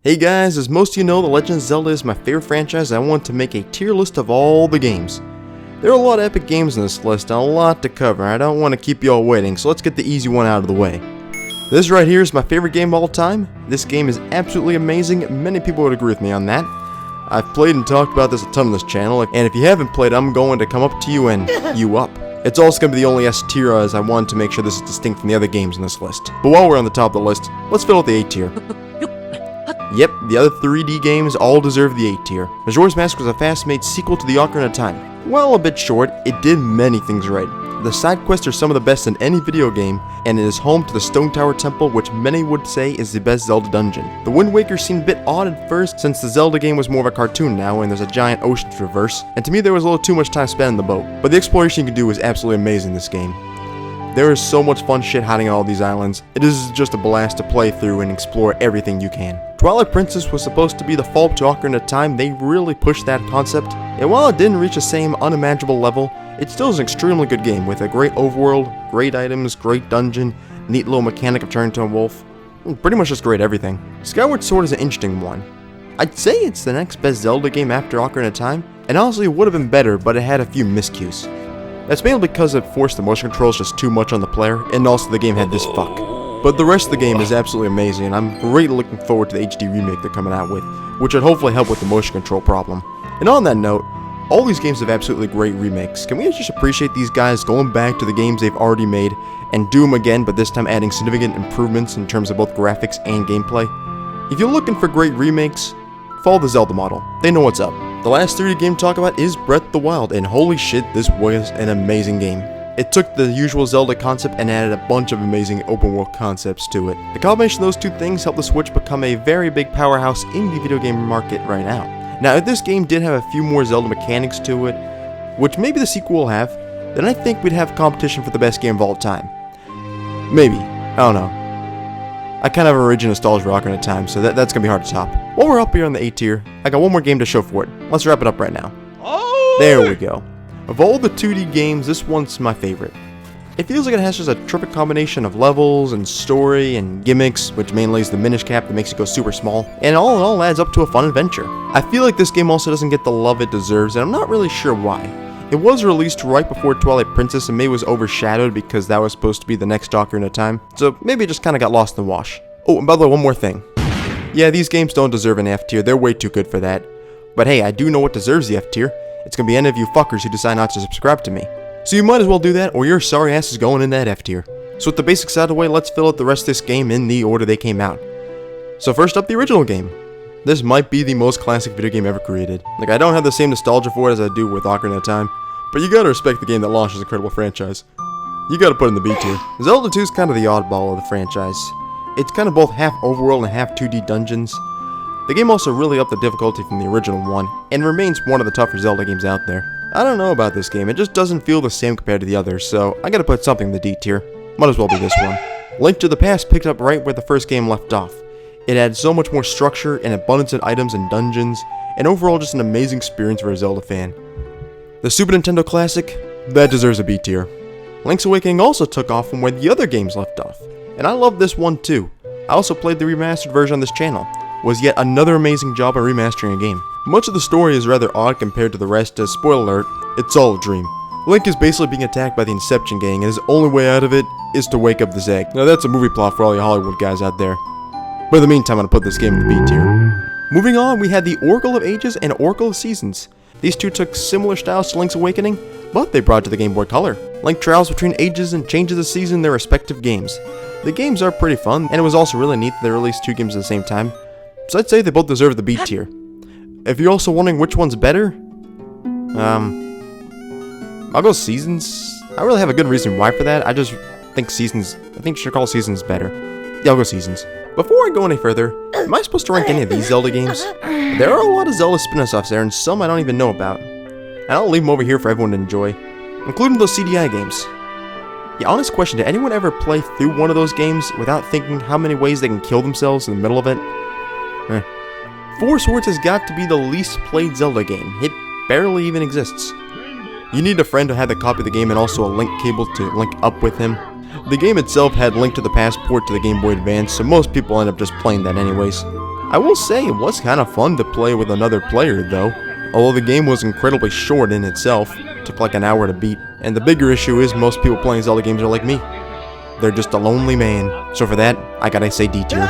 Hey guys, as most of you know, The Legend of Zelda is my favorite franchise. I want to make a tier list of all the games. There are a lot of epic games in this list and a lot to cover. I don't want to keep you all waiting, so let's get the easy one out of the way. This right here is my favorite game of all time. This game is absolutely amazing. Many people would agree with me on that. I've played and talked about this a ton on this channel, and if you haven't played, I'm going to come up to you and you up. It's also going to be the only S tier, as I wanted to make sure this is distinct from the other games in this list. But while we're on the top of the list, let's fill out the A tier. Yep, the other 3D games all deserve the A tier. Majora's Mask was a fast-made sequel to the Ocarina of Time. While a bit short, it did many things right. The side quests are some of the best in any video game, and it is home to the Stone Tower Temple, which many would say is the best Zelda dungeon. The Wind Waker seemed a bit odd at first, since the Zelda game was more of a cartoon now, and there's a giant ocean to traverse, and to me there was a little too much time spent in the boat. But the exploration you can do is absolutely amazing in this game. There is so much fun shit hiding on all these islands. It is just a blast to play through and explore everything you can. Twilight Princess was supposed to be the follow-up to Ocarina of Time. They really pushed that concept, and while it didn't reach the same unimaginable level, it still is an extremely good game with a great overworld, great items, great dungeon, neat little mechanic of turning into a wolf. Pretty much just great everything. Skyward Sword is an interesting one. I'd say it's the next best Zelda game after Ocarina of Time, and honestly it would have been better, but it had a few miscues. That's mainly because it forced the motion controls just too much on the player, and also the game had this fuck. But the rest of the game is absolutely amazing, and I'm greatly looking forward to the HD remake they're coming out with, which would hopefully help with the motion control problem. And on that note, all these games have absolutely great remakes. Can we just appreciate these guys going back to the games they've already made and do them again, but this time adding significant improvements in terms of both graphics and gameplay? If you're looking for great remakes, follow the Zelda model. They know what's up. The last 3D game to talk about is Breath of the Wild, and holy shit, this was an amazing game. It took the usual Zelda concept and added a bunch of amazing open world concepts to it. The combination of those two things helped the Switch become a very big powerhouse in the video game market right now. Now, if this game did have a few more Zelda mechanics to it, which maybe the sequel will have, then I think we'd have competition for the best game of all time. Maybe. I don't know. I kind of have a raging nostalgia for Ocarina of Time, so that's gonna be hard to top. While we're up here on the A tier, I got one more game to show for it. Let's wrap it up right now. There we go. Of all the 2D games, this one's my favorite. It feels like it has just a terrific combination of levels and story and gimmicks, which mainly is the Minish Cap that makes it go super small, and all in all adds up to a fun adventure. I feel like this game also doesn't get the love it deserves, and I'm not really sure why. It was released right before Twilight Princess and maybe was overshadowed because that was supposed to be the next Ocarina of Time, so maybe it just kinda got lost in the wash. Oh, and by the way, one more thing. Yeah, these games don't deserve an F tier, they're way too good for that. But hey, I do know what deserves the F tier. It's gonna be any of you fuckers who decide not to subscribe to me. So you might as well do that, or your sorry ass is going in that F tier. So with the basics out of the way, let's fill out the rest of this game in the order they came out. So first up, the original game. This might be the most classic video game ever created. Like, I don't have the same nostalgia for it as I do with Ocarina of Time, but you gotta respect the game that launched this incredible franchise. You gotta put it in the B tier. Zelda 2 is kind of the oddball of the franchise. It's kind of both half overworld and half 2D dungeons. The game also really upped the difficulty from the original one, and remains one of the tougher Zelda games out there. I don't know about this game, it just doesn't feel the same compared to the others, so I gotta put something in the D tier. Might as well be this one. Link to the Past picked up right where the first game left off. It had so much more structure, and abundance of items and dungeons, and overall just an amazing experience for a Zelda fan. The Super Nintendo Classic, that deserves a B tier. Link's Awakening also took off from where the other games left off, and I love this one too. I also played the remastered version on this channel. Was yet another amazing job of remastering a game. Much of the story is rather odd compared to the rest, as spoiler alert, it's all a dream. Link is basically being attacked by the Inception gang, and his only way out of it is to wake up the Zeg. Now that's a movie plot for all you Hollywood guys out there. But in the meantime, I'm gonna put this game in the B tier. Moving on, we had the Oracle of Ages and Oracle of Seasons. These two took similar styles to Link's Awakening, but they brought to the Game Boy Color. Link travels between ages and changes the season in their respective games. The games are pretty fun, and it was also really neat that they released two games at the same time. So I'd say they both deserve the B tier. If you're also wondering which one's better, I'll go Seasons. I don't really have a good reason why for that. I just think Seasons, I think you should call Seasons better. Yeah, I'll go Seasons. Before I go any further, am I supposed to rank any of these Zelda games? There are a lot of Zelda spin-offs there, and some I don't even know about. And I'll leave them over here for everyone to enjoy, including those CDI games. Yeah, honest question, did anyone ever play through one of those games without thinking how many ways they can kill themselves in the middle of it? Four Swords has got to be the least played Zelda game. It barely even exists. You need a friend who had the copy of the game and also a link cable to link up with him. The game itself had Link to the Past port to the Game Boy Advance, so most people end up just playing that anyways. I will say it was kind of fun to play with another player though, although the game was incredibly short in itself, took like an hour to beat, and the bigger issue is most people playing Zelda games are like me. They're just a lonely man, so for that, I gotta say D tier.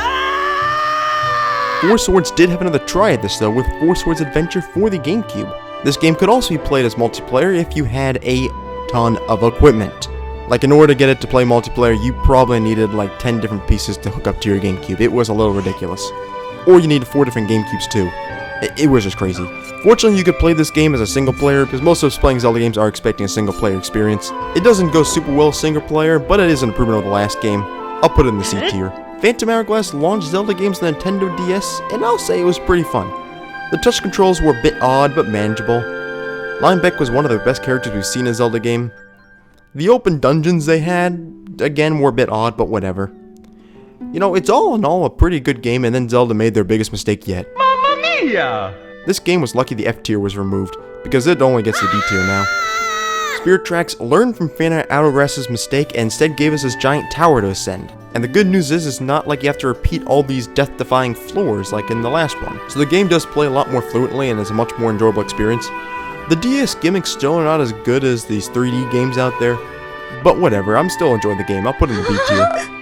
Four Swords did have another try at this though, with Four Swords Adventure for the GameCube. This game could also be played as multiplayer if you had a ton of equipment. Like, in order to get it to play multiplayer, you probably needed like 10 different pieces to hook up to your GameCube. It was a little ridiculous. Or you needed 4 different GameCubes too. It was just crazy. Fortunately, you could play this game as a single player, because most of us playing Zelda games are expecting a single player experience. It doesn't go super well single player, but it is an improvement over the last game. I'll put it in the C tier. Phantom Hourglass launched Zelda games on the Nintendo DS, and I'll say it was pretty fun. The touch controls were a bit odd, but manageable. Linebeck was one of the best characters we've seen in a Zelda game. The open dungeons they had, again, were a bit odd, but whatever. You know, it's all in all a pretty good game, and then Zelda made their biggest mistake yet. Mamma mia! This game was lucky the F tier was removed, because it only gets the D tier now. Spirit Tracks learned from Phantom Hourglass's mistake and instead gave us this giant tower to ascend. And the good news is, it's not like you have to repeat all these death-defying floors like in the last one. So the game does play a lot more fluently and is a much more enjoyable experience. The DS gimmicks still are not as good as these 3D games out there, but whatever, I'm still enjoying the game. I'll put it in the B tier.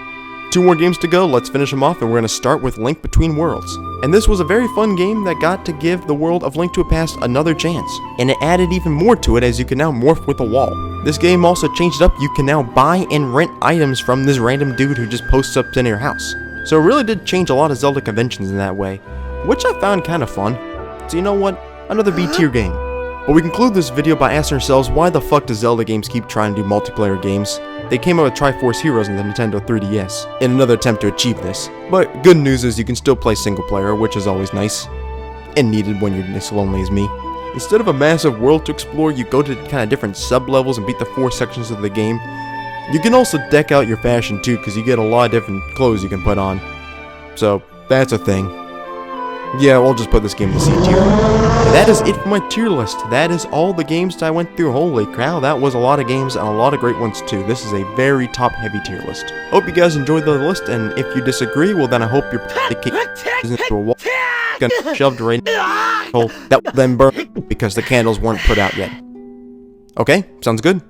2 more games to go, let's finish them off, and we're going to start with Link Between Worlds. And this was a very fun game that got to give the world of Link to a Past another chance. And it added even more to it, as you can now morph with a wall. This game also changed it up. You can now buy and rent items from this random dude who just posts up in your house. So it really did change a lot of Zelda conventions in that way, which I found kind of fun. So you know what? Another B tier game. But we conclude this video by asking ourselves, why the fuck does Zelda games keep trying to do multiplayer games? They came out with Triforce Heroes on the Nintendo 3DS, in another attempt to achieve this. But good news is you can still play single player, which is always nice, and needed when you're as lonely as me. Instead of a massive world to explore, you go to kind of different sub-levels and beat the 4 sections of the game. You can also deck out your fashion too, because you get a lot of different clothes you can put on. So, that's a thing. Yeah, we'll just put this game in the C tier. And that is it for my tier list. That is all the games that I went through. Holy cow, that was a lot of games and a lot of great ones too. This is a very top-heavy tier list. Hope you guys enjoyed the list, and if you disagree, well then I hope your isn't into a wall shoved right in the hole that will then burn because the candles weren't put out yet. Okay, sounds good.